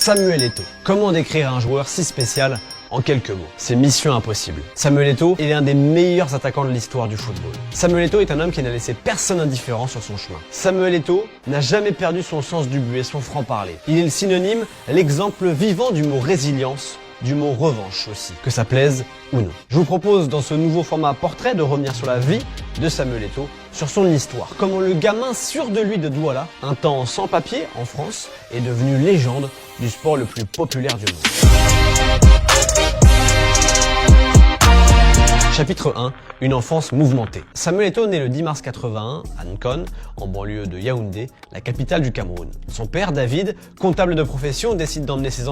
Samuel Eto'o. Comment décrire un joueur si spécial en quelques mots? C'est mission impossible. Samuel Eto'o est l'un des meilleurs attaquants de l'histoire du football. Samuel Eto'o est un homme qui n'a laissé personne indifférent sur son chemin. Samuel Eto'o n'a jamais perdu son sens du but et son franc-parler. Il est le synonyme, l'exemple vivant du mot résilience, du mot revanche aussi, que ça plaise ou non. Je vous propose dans ce nouveau format portrait de revenir sur la vie de Samuel Eto'o, sur son histoire, comment le gamin sûr de lui de Douala, un temps sans papier en France, est devenu légende du sport le plus populaire du monde. Chapitre 1, une enfance mouvementée. Samuel Eto'o naît le 10 mars 81 à Nkon, en banlieue de Yaoundé, la capitale du Cameroun. Son père, David, comptable de profession, décide d'emmener ses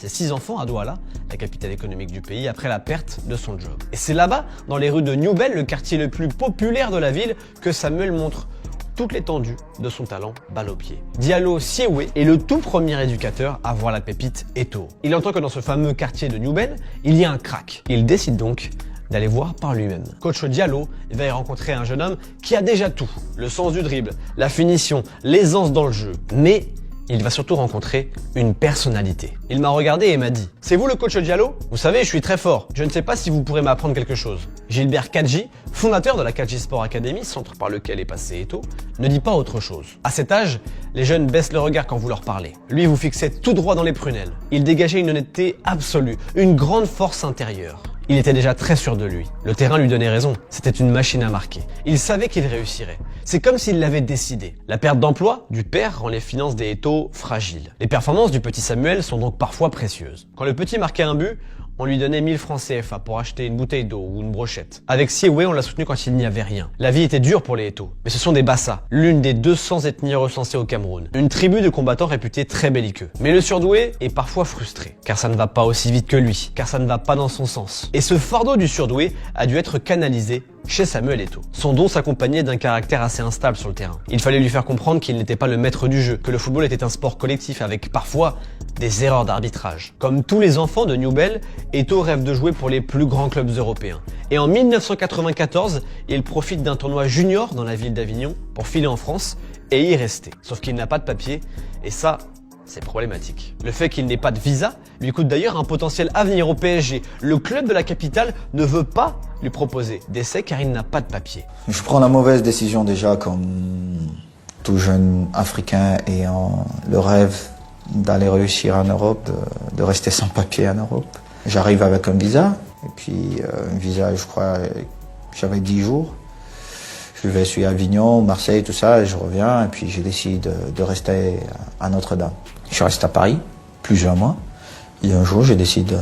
6 enfants à Douala, la capitale économique du pays, après la perte de son job. Et c'est là-bas, dans les rues de New Bell, le quartier le plus populaire de la ville, que Samuel montre toute l'étendue de son talent balle au pied. Diallo Siewe est le tout premier éducateur à voir la pépite Eto'o. Il entend que dans ce fameux quartier de New Bell, il y a un crack. Il décide donc d'aller voir par lui-même. Coach Diallo va y rencontrer un jeune homme qui a déjà tout. Le sens du dribble, la finition, l'aisance dans le jeu. Mais il va surtout rencontrer une personnalité. Il m'a regardé et m'a dit « C'est vous le coach Diallo? Vous savez, je suis très fort. Je ne sais pas si vous pourrez m'apprendre quelque chose. » Gilbert Kadji, fondateur de la Kadji Sport Academy, centre par lequel est passé Eto'o, ne dit pas autre chose. À cet âge, les jeunes baissent le regard quand vous leur parlez. Lui vous fixait tout droit dans les prunelles. Il dégageait une honnêteté absolue, une grande force intérieure. Il était déjà très sûr de lui. Le terrain lui donnait raison. C'était une machine à marquer. Il savait qu'il réussirait. C'est comme s'il l'avait décidé. La perte d'emploi du père rend les finances des Eto'o fragiles. Les performances du petit Samuel sont donc parfois précieuses. Quand le petit marquait un but, on lui donnait 1000 francs CFA pour acheter une bouteille d'eau ou une brochette. Avec Siewe, on l'a soutenu quand il n'y avait rien. La vie était dure pour les Eto'o, mais ce sont des Bassa, l'une des 200 ethnies recensées au Cameroun. Une tribu de combattants réputés très belliqueux. Mais le surdoué est parfois frustré, car ça ne va pas aussi vite que lui, car ça ne va pas dans son sens. Et ce fardeau du surdoué a dû être canalisé chez Samuel Eto'o. Son don s'accompagnait d'un caractère assez instable sur le terrain. Il fallait lui faire comprendre qu'il n'était pas le maître du jeu, que le football était un sport collectif avec parfois des erreurs d'arbitrage. Comme tous les enfants de New Bell, Eto'o rêve de jouer pour les plus grands clubs européens. Et en 1994, il profite d'un tournoi junior dans la ville d'Avignon pour filer en France et y rester. Sauf qu'il n'a pas de papier et ça, c'est problématique. Le fait qu'il n'ait pas de visa lui coûte d'ailleurs un potentiel avenir au PSG. Le club de la capitale ne veut pas lui proposer d'essai car il n'a pas de papier. Je prends la mauvaise décision déjà comme tout jeune Africain ayant le rêve d'aller réussir en Europe, de rester sans papier en Europe. J'arrive avec un visa et puis un visa, je crois, j'avais 10 jours. Je vais sur Avignon, Marseille, tout ça, et je reviens et puis j'ai décidé de rester à Notre-Dame. Je suis resté à Paris plusieurs mois. Et un jour, j'ai dit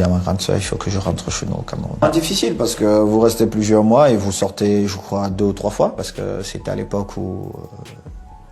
à ma grande sœur, il faut que je rentre chez nous au Cameroun. C'est difficile parce que vous restez plusieurs mois et vous sortez, je crois, 2 ou 3 fois parce que c'était à l'époque où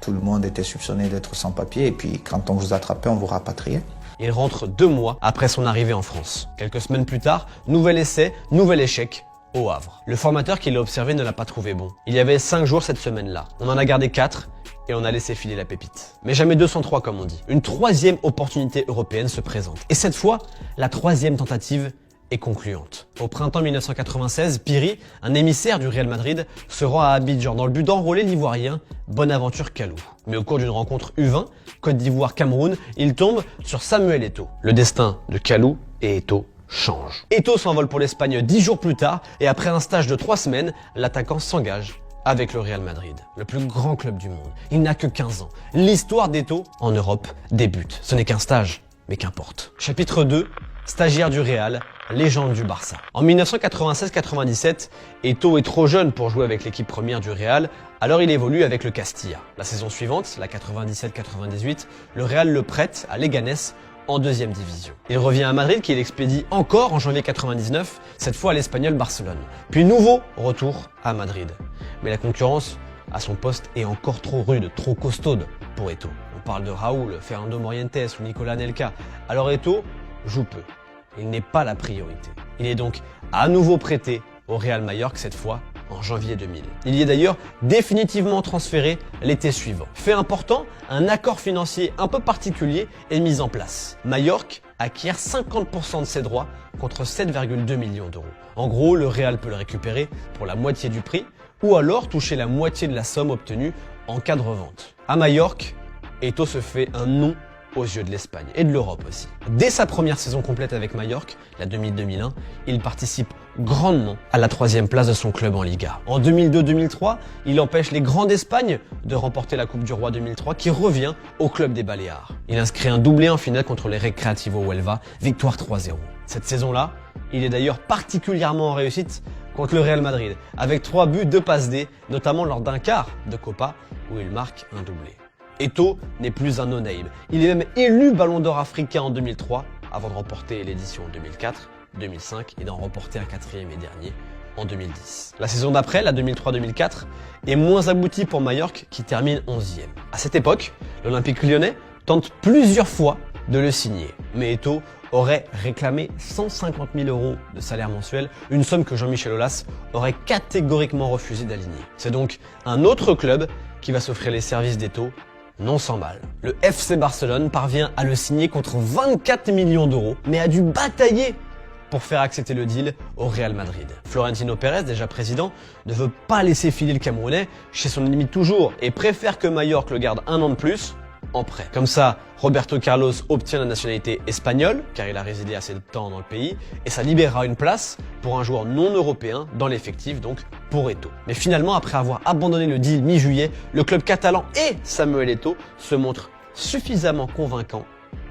tout le monde était soupçonné d'être sans papier et puis quand on vous attrapait, on vous rapatriait. Il rentre 2 mois après son arrivée en France. Quelques semaines plus tard, nouvel essai, nouvel échec au Havre. Le formateur qui l'a observé ne l'a pas trouvé bon. Il y avait 5 jours cette semaine-là. On en a gardé 4 et on a laissé filer la pépite. Mais jamais 203 comme on dit. Une 3e opportunité européenne se présente. Et cette fois, la 3e tentative est concluante. Au printemps 1996, Piri, un émissaire du Real Madrid, se rend à Abidjan dans le but d'enrôler l'Ivoirien Bonaventure Kalou. Mais au cours d'une rencontre U20, Côte d'Ivoire-Cameroun, il tombe sur Samuel Eto'o. Le destin de Kalou et Eto'o change. Eto'o s'envole pour l'Espagne 10 jours plus tard et après un stage de 3 semaines, l'attaquant s'engage avec le Real Madrid, le plus grand club du monde. Il n'a que 15 ans. L'histoire d'Eto'o en Europe débute. Ce n'est qu'un stage, mais qu'importe. Chapitre 2, stagiaire du Real, légende du Barça. En 1996-97, Eto'o est trop jeune pour jouer avec l'équipe première du Real, alors il évolue avec le Castilla. La saison suivante, la 97-98, le Real le prête à Leganés en 2e division. Il revient à Madrid qu'il expédie encore en janvier 99, cette fois à l'Espagnol Barcelone. Puis nouveau retour à Madrid. Mais la concurrence à son poste est encore trop rude, trop costaude pour Eto'o. On parle de Raúl, Fernando Morientes ou Nicolas Anelka. Alors Eto'o joue peu. Il n'est pas la priorité. Il est donc à nouveau prêté au Real Majorque, cette fois en janvier 2000. Il y est d'ailleurs définitivement transféré l'été suivant. Fait important, un accord financier un peu particulier est mis en place. Majorque acquiert 50% de ses droits contre 7,2 millions d'euros. En gros, le Real peut le récupérer pour la moitié du prix ou alors toucher la moitié de la somme obtenue en cas de revente. À Majorque, Eto'o se fait un nom aux yeux de l'Espagne et de l'Europe aussi. Dès sa première saison complète avec Majorque, la 2000-2001, il participe grandement à la 3e place de son club en Liga. En 2002-2003, il empêche les Grands d'Espagne de remporter la Coupe du Roi 2003 qui revient au club des Baléares. Il inscrit un doublé en finale contre les Recreativo Huelva, victoire 3-0. Cette saison-là, il est d'ailleurs particulièrement en réussite contre le Real Madrid, avec 3 buts, 2 passes D, notamment lors d'un quart de Copa où il marque un doublé. Eto'o n'est plus un no-name. Il est même élu Ballon d'Or africain en 2003, avant de remporter l'édition en 2004, 2005 et d'en remporter un 4e et dernier en 2010. La saison d'après, la 2003-2004, est moins aboutie pour Majorque qui termine 11e. À cette époque, l'Olympique lyonnais tente plusieurs fois de le signer, mais Eto'o aurait réclamé 150 000 € de salaire mensuel, une somme que Jean-Michel Aulas aurait catégoriquement refusé d'aligner. C'est donc un autre club qui va s'offrir les services d'Eto'o, non sans mal. Le FC Barcelone parvient à le signer contre 24 millions d'euros, mais a dû batailler pour faire accepter le deal au Real Madrid. Florentino Pérez, déjà président, ne veut pas laisser filer le Camerounais chez son ennemi de toujours et préfère que Majorque le garde un an de plus en prêt. Comme ça, Roberto Carlos obtient la nationalité espagnole, car il a résidé assez de temps dans le pays, et ça libérera une place pour un joueur non européen dans l'effectif, donc pour Eto'o. Mais finalement, après avoir abandonné le deal mi-juillet, le club catalan et Samuel Eto'o se montrent suffisamment convaincants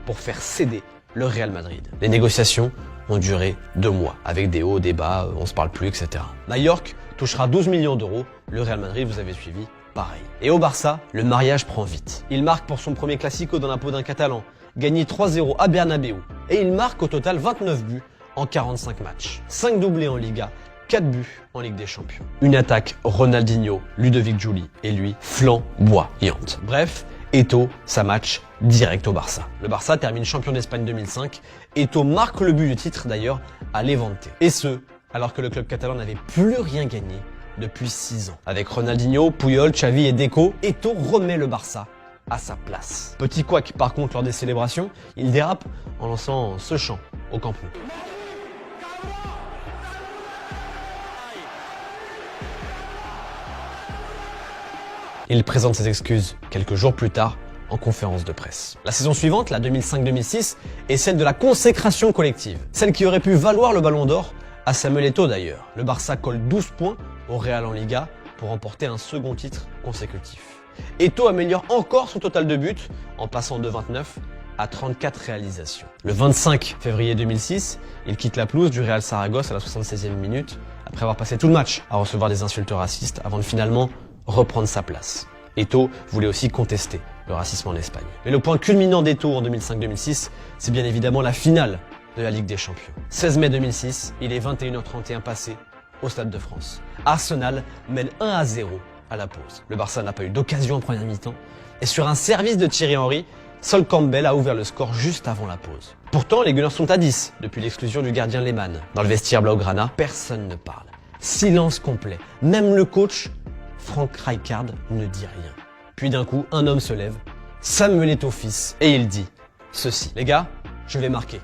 pour faire céder le Real Madrid. Les négociations ont duré 2 mois, avec des hauts, des bas, on se parle plus, etc. Majorque touchera 12 millions d'euros, le Real Madrid, vous avez suivi, pareil. Et au Barça, le mariage prend vite. Il marque pour son premier classico dans la peau d'un Catalan, gagné 3-0 à Bernabéu. Et il marque au total 29 buts en 45 matchs. 5 doublés en Liga, 4 buts en Ligue des Champions. Une attaque Ronaldinho, Ludovic Giuli et lui flamboyante. Bref, Eto'o, ça match direct au Barça. Le Barça termine champion d'Espagne 2005. Eto'o marque le but du titre d'ailleurs à Levante. Et ce, alors que le club catalan n'avait plus rien gagné depuis 6 ans. Avec Ronaldinho, Puyol, Xavi et Deco, Eto'o remet le Barça à sa place. Petit couac par contre lors des célébrations, il dérape en lançant ce chant au Camp Nou. Il présente ses excuses quelques jours plus tard en conférence de presse. La saison suivante, la 2005-2006, est celle de la consécration collective. Celle qui aurait pu valoir le Ballon d'Or à Samuel Eto'o d'ailleurs. Le Barça colle 12 points au Real en Liga pour remporter un second titre consécutif. Eto'o améliore encore son total de buts en passant de 29 à 34 réalisations. Le 25 février 2006, il quitte la pelouse du Real Saragosse à la 76e minute après avoir passé tout le match à recevoir des insultes racistes avant de finalement reprendre sa place. Eto'o voulait aussi contester le racisme en Espagne. Mais le point culminant d'Eto'o en 2005-2006, c'est bien évidemment la finale de la Ligue des Champions. 16 mai 2006, il est 21h31 passé au Stade de France. Arsenal mène 1-0 à la pause. Le Barça n'a pas eu d'occasion en première mi-temps et sur un service de Thierry Henry, Sol Campbell a ouvert le score juste avant la pause. Pourtant, les Gunners sont à 10 depuis l'exclusion du gardien Lehmann. Dans le vestiaire Blaugrana, personne ne parle. Silence complet. Même le coach Frank Rijkaard ne dit rien. Puis d'un coup, un homme se lève, Samuel Eto'o fils, et il dit ceci. Les gars, je vais marquer.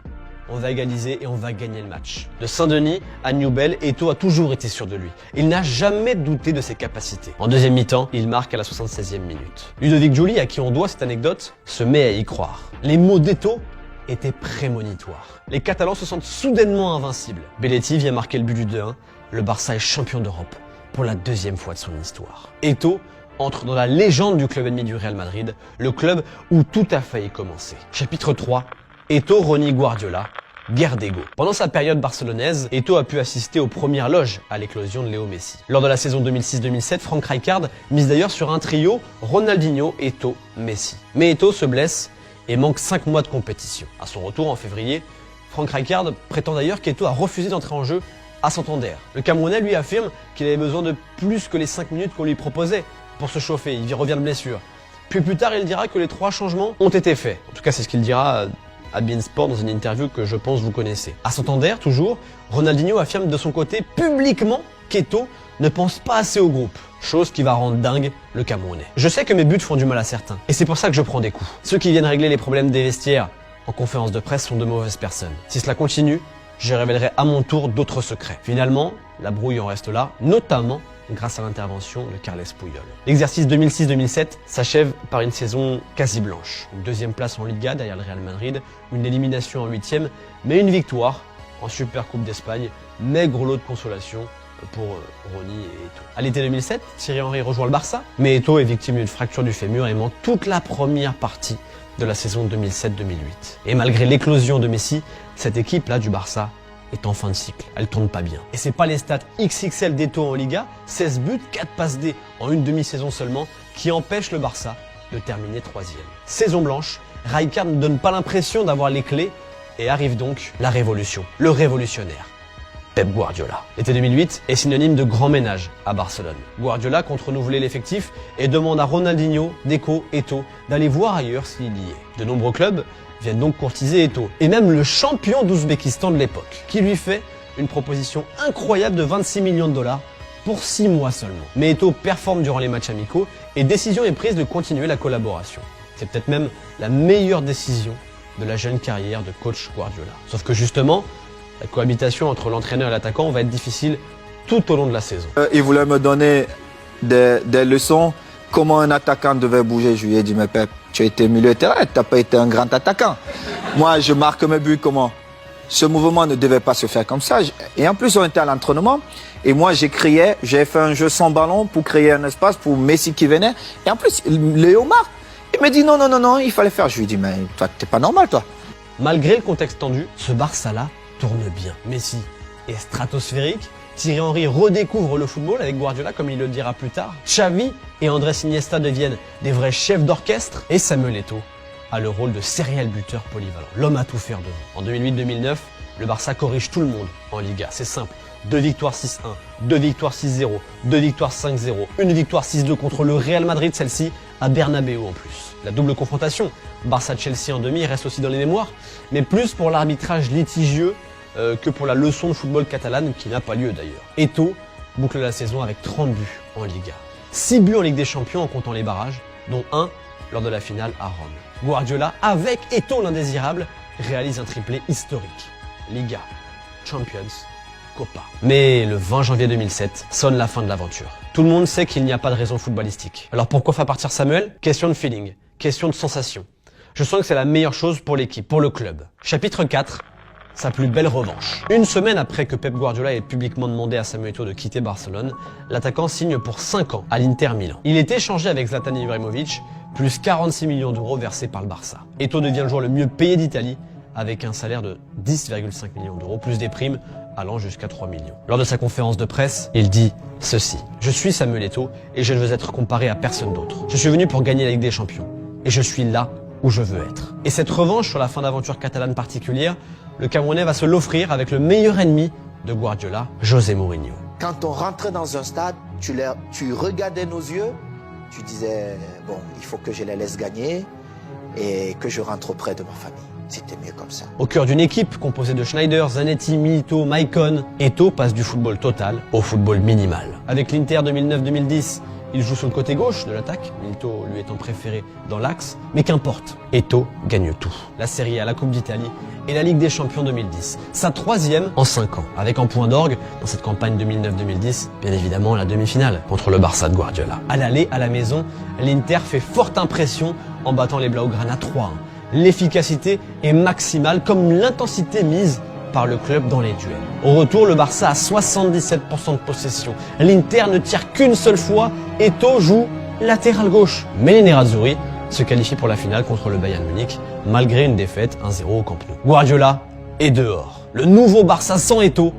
On va égaliser et on va gagner le match. De Saint-Denis à Newell, Eto'o a toujours été sûr de lui. Il n'a jamais douté de ses capacités. En deuxième mi-temps, il marque à la 76e minute. Ludovic Giuli, à qui on doit cette anecdote, se met à y croire. Les mots d'Eto'o étaient prémonitoires. Les Catalans se sentent soudainement invincibles. Belletti vient marquer le but du 2-1. Le Barça est champion d'Europe pour la 2e fois de son histoire. Eto'o entre dans la légende du club ennemi du Real Madrid, le club où tout a failli commencer. Chapitre 3, Eto'o renie Guardiola, guerre d'ego. Pendant sa période barcelonaise, Eto'o a pu assister aux premières loges à l'éclosion de Léo Messi. Lors de la saison 2006-2007, Frank Rijkaard mise d'ailleurs sur un trio Ronaldinho, Eto'o, Messi. Mais Eto'o se blesse et manque 5 mois de compétition. À son retour en février, Frank Rijkaard prétend d'ailleurs qu'Eto'o a refusé d'entrer en jeu à Santander. Le Camerounais lui affirme qu'il avait besoin de plus que les 5 minutes qu'on lui proposait pour se chauffer, il revient de blessure. Puis plus tard, il dira que les 3 changements ont été faits. En tout cas, c'est ce qu'il dira à beIN Sport dans une interview que je pense vous connaissez. À Santander, toujours, Ronaldinho affirme de son côté publiquement qu'Eto'o ne pense pas assez au groupe. Chose qui va rendre dingue le Camerounais. Je sais que mes buts font du mal à certains, et c'est pour ça que je prends des coups. Ceux qui viennent régler les problèmes des vestiaires en conférence de presse sont de mauvaises personnes. Si cela continue, je révélerai à mon tour d'autres secrets. Finalement, la brouille en reste là, notamment grâce à l'intervention de Carles Puyol. L'exercice 2006-2007 s'achève par une saison quasi blanche. Une deuxième place en Liga derrière le Real Madrid, une élimination en huitième, mais une victoire en Supercoupe d'Espagne, maigre lot de consolation pour Ronny et Eto'o. À l'été 2007, Thierry Henry rejoint le Barça, mais Eto'o est victime d'une fracture du fémur et manque toute la première partie de la saison 2007-2008. Et malgré l'éclosion de Messi, cette équipe-là du Barça est en fin de cycle. Elle tourne pas bien. Et c'est pas les stats XXL d'Eto'o en Liga, 16 buts, 4 passes D en une demi-saison seulement, qui empêchent le Barça de terminer 3e. Saison blanche, Rijkaard ne donne pas l'impression d'avoir les clés et arrive donc la révolution, le révolutionnaire. Pep Guardiola. L'été 2008 est synonyme de grand ménage à Barcelone. Guardiola compte renouveler l'effectif et demande à Ronaldinho, Deco, Eto'o d'aller voir ailleurs s'il y est. De nombreux clubs viennent donc courtiser Eto'o, et même le champion d'Ouzbékistan de l'époque, qui lui fait une proposition incroyable de 26 millions de dollars pour 6 mois seulement. Mais Eto'o performe durant les matchs amicaux et décision est prise de continuer la collaboration. C'est peut-être même la meilleure décision de la jeune carrière de coach Guardiola. Sauf que justement, la cohabitation entre l'entraîneur et l'attaquant va être difficile tout au long de la saison. Il voulait me donner des leçons, comment un attaquant devait bouger. Je lui ai dit, mais Pep, tu as été milieu de terrain, tu n'as pas été un grand attaquant. Moi, je marque mes buts comment? Ce mouvement ne devait pas se faire comme ça. Et en plus, on était à l'entraînement. Et moi, j'ai fait un jeu sans ballon pour créer un espace pour Messi qui venait. Et en plus, Léo marque. Il me dit, non, il fallait faire. Je lui ai dit, mais toi, t'es pas normal, toi. Malgré le contexte tendu, ce Barça-là tourne bien. Messi est stratosphérique. Thierry Henry redécouvre le football avec Guardiola, comme il le dira plus tard. Xavi et Andrés Iniesta deviennent des vrais chefs d'orchestre. Et Samuel Eto'o a le rôle de serial buteur polyvalent. L'homme à tout faire devant. En 2008-2009, le Barça corrige tout le monde en Liga. C'est simple. 2 victoires 6-1, 2 victoires 6-0, 2 victoires 5-0, une victoire 6-2 contre le Real Madrid, celle-ci à Bernabéu en plus. La double confrontation Barça-Chelsea en demi reste aussi dans les mémoires, mais plus pour l'arbitrage litigieux que pour la leçon de football catalane qui n'a pas lieu d'ailleurs. Eto'o boucle la saison avec 30 buts en Liga. 6 buts en Ligue des Champions en comptant les barrages, dont 1 lors de la finale à Rome. Guardiola, avec Eto'o l'indésirable, réalise un triplé historique. Liga, Champions, Copa. Mais le 20 janvier 2007 sonne la fin de l'aventure. Tout le monde sait qu'il n'y a pas de raison footballistique. Alors pourquoi faire partir Samuel? Question de feeling, question de sensation. Je sens que c'est la meilleure chose pour l'équipe, pour le club. Chapitre 4, sa plus belle revanche. Une semaine après que Pep Guardiola ait publiquement demandé à Samuel Eto'o de quitter Barcelone, l'attaquant signe pour 5 ans à l'Inter Milan. Il est échangé avec Zlatan Ibrahimovic, plus 46 millions d'euros versés par le Barça. Eto'o devient le joueur le mieux payé d'Italie, avec un salaire de 10,5 millions d'euros, plus des primes allant jusqu'à 3 millions. Lors de sa conférence de presse, il dit ceci: « Je suis Samuel Eto'o et je ne veux être comparé à personne d'autre. Je suis venu pour gagner la Ligue des Champions et je suis là où je veux être. » Et cette revanche sur la fin d'aventure catalane particulière, le Camerounais va se l'offrir avec le meilleur ennemi de Guardiola, José Mourinho. Quand on rentrait dans un stade, tu regardais nos yeux, tu disais, bon, il faut que je les laisse gagner et que je rentre auprès de ma famille. C'était mieux comme ça. Au cœur d'une équipe composée de Schneider, Zanetti, Milito, Maicon, Eto'o passe du football total au football minimal. Avec l'Inter 2009-2010, il joue sur le côté gauche de l'attaque, Milito lui étant préféré dans l'axe, mais qu'importe, Eto'o gagne tout. La Serie A, la Coupe d'Italie et la Ligue des Champions 2010. Sa 3e en 5 ans, avec en point d'orgue, dans cette campagne 2009-2010, bien évidemment la demi-finale contre le Barça de Guardiola. À l'aller, à la maison, l'Inter fait forte impression en battant les Blaugrana 3-1. L'efficacité est maximale comme l'intensité mise par le club dans les duels. Au retour, le Barça a 77% de possession. L'Inter ne tire qu'une seule fois. Eto'o joue latéral gauche. Mais les Nerazzurri se qualifient pour la finale contre le Bayern Munich, malgré une défaite 1-0 au Camp Nou. Guardiola est dehors. Le nouveau Barça sans Eto'o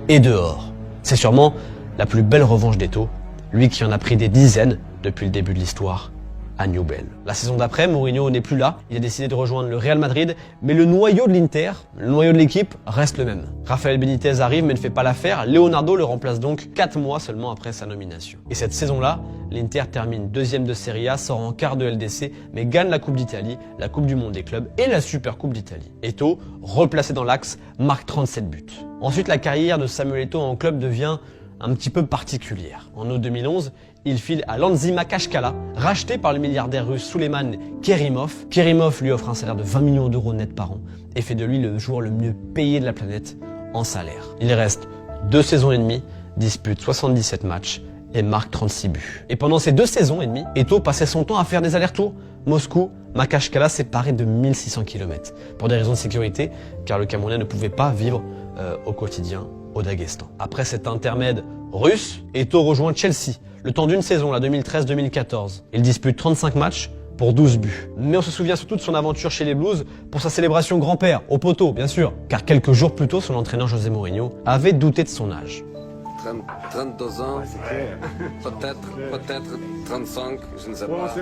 est dehors. C'est sûrement la plus belle revanche d'Eto'o, lui qui en a pris des dizaines depuis le début de l'histoire à Newell. La saison d'après, Mourinho n'est plus là. Il a décidé de rejoindre le Real Madrid, mais le noyau de l'Inter, le noyau de l'équipe, reste le même. Rafael Benitez arrive mais ne fait pas l'affaire. Leonardo le remplace donc 4 mois seulement après sa nomination. Et cette saison-là, l'Inter termine 2e de Serie A, sort en quart de LDC, mais gagne la Coupe d'Italie, la Coupe du Monde des clubs et la Supercoupe d'Italie. Eto'o, replacé dans l'axe, marque 37 buts. Ensuite, la carrière de Samuel Eto'o en club devient un petit peu particulière. En août 2011, il file à Lanzi Makashkala, racheté par le milliardaire russe Souleiman Kerimov. Kerimov lui offre un salaire de 20 millions d'euros net par an et fait de lui le joueur le mieux payé de la planète en salaire. Il reste 2 saisons et demie, dispute 77 matchs et marque 36 buts. Et pendant ces 2 saisons et demie, Eto'o passait son temps à faire des allers-retours. Moscou, Makachkala, séparés de 1600 km. Pour des raisons de sécurité, car le Camerounais ne pouvait pas vivre au quotidien au Daghestan. Après cet intermède russe, Eto'o rejoint Chelsea, le temps d'une saison, la 2013-2014. Il dispute 35 matchs pour 12 buts. Mais on se souvient surtout de son aventure chez les Blues pour sa célébration grand-père, au poteau, bien sûr. Car quelques jours plus tôt, son entraîneur José Mourinho avait douté de son âge. 32 ans, peut-être 35, je ne sais pas.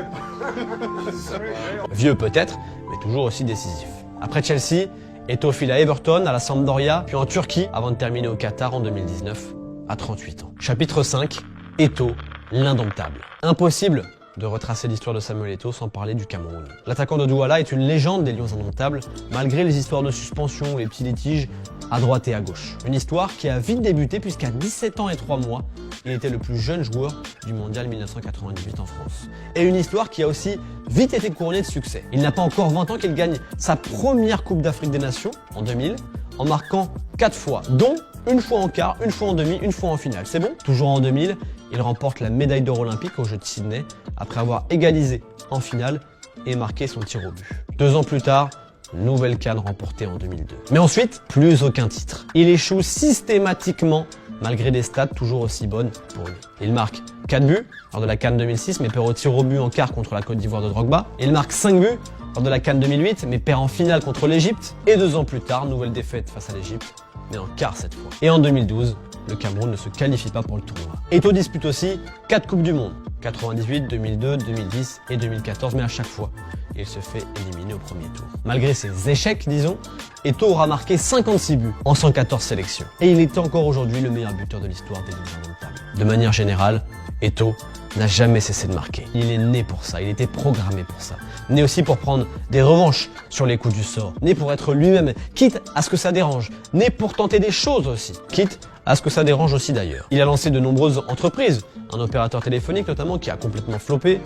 Vieux peut-être, mais toujours aussi décisif. Après Chelsea, Eto'o file à Everton, à la Sampdoria, puis en Turquie, avant de terminer au Qatar en 2019, à 38 ans. Chapitre 5, Eto'o, l'indomptable. Impossible de retracer l'histoire de Samuel Eto'o sans parler du Cameroun. L'attaquant de Douala est une légende des Lions indomptables, malgré les histoires de suspension ou les petits litiges à droite et à gauche. Une histoire qui a vite débuté puisqu'à 17 ans et 3 mois, il était le plus jeune joueur du mondial 1998 en France. Et une histoire qui a aussi vite été couronnée de succès. Il n'a pas encore 20 ans qu'il gagne sa première Coupe d'Afrique des Nations en 2000, en marquant 4 fois, dont une fois en quart, une fois en demi, une fois en finale. C'est bon? Toujours en 2000, il remporte la médaille d'or olympique aux Jeux de Sydney après avoir égalisé en finale et marqué son tir au but. 2 ans plus tard, nouvelle CAN remportée en 2002. Mais ensuite, plus aucun titre. Il échoue systématiquement malgré des stats toujours aussi bonnes pour lui. Il marque 4 buts lors de la CAN 2006 mais perd au tir au but en quart contre la Côte d'Ivoire de Drogba. Il marque 5 buts lors de la CAN 2008 mais perd en finale contre l'Égypte. Et 2 ans plus tard, nouvelle défaite face à l'Égypte, mais en quart cette fois. Et en 2012, le Cameroun ne se qualifie pas pour le tournoi. Eto'o dispute aussi 4 Coupes du Monde, 98, 2002, 2010 et 2014, mais à chaque fois, il se fait éliminer au premier tour. Malgré ses échecs, disons, Eto'o aura marqué 56 buts en 114 sélections. Et il est encore aujourd'hui le meilleur buteur de l'histoire des Lions indomptables. De manière générale, Eto'o n'a jamais cessé de marquer. Il est né pour ça, il était programmé pour ça. Né aussi pour prendre des revanches sur les coups du sort. Né pour être lui-même, quitte à ce que ça dérange. Né pour tenter des choses aussi, quitte à ce que ça dérange aussi d'ailleurs. Il a lancé de nombreuses entreprises, un opérateur téléphonique notamment qui a complètement floppé,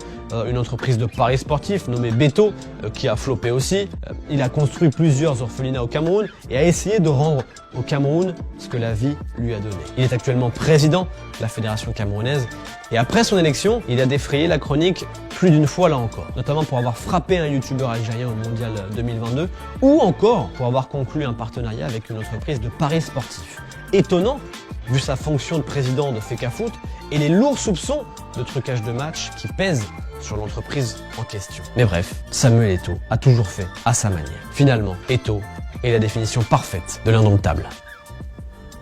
une entreprise de paris sportifs nommée Beto qui a floppé aussi. Il a construit plusieurs orphelinats au Cameroun et a essayé de rendre au Cameroun ce que la vie lui a donné. Il est actuellement président de la fédération camerounaise et après son élection, il a défrayé la chronique plus d'une fois là encore, notamment pour avoir frappé un youtubeur algérien au mondial 2022 ou encore pour avoir conclu un partenariat avec une entreprise de paris sportifs. Étonnant, vu sa fonction de président de Fecafoot et les lourds soupçons de trucage de match qui pèsent sur l'entreprise en question. Mais bref, Samuel Eto'o a toujours fait à sa manière. Finalement, Eto'o est la définition parfaite de l'indomptable.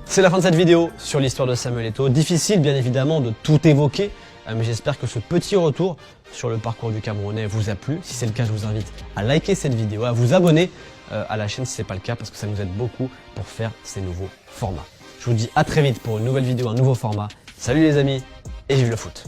C'est la fin de cette vidéo sur l'histoire de Samuel Eto'o. Difficile bien évidemment de tout évoquer, mais j'espère que ce petit retour sur le parcours du Camerounais vous a plu. Si c'est le cas, je vous invite à liker cette vidéo, à vous abonner à la chaîne si ce n'est pas le cas, parce que ça nous aide beaucoup pour faire ces nouveaux formats. Je vous dis à très vite pour une nouvelle vidéo, un nouveau format. Salut les amis et vive le foot!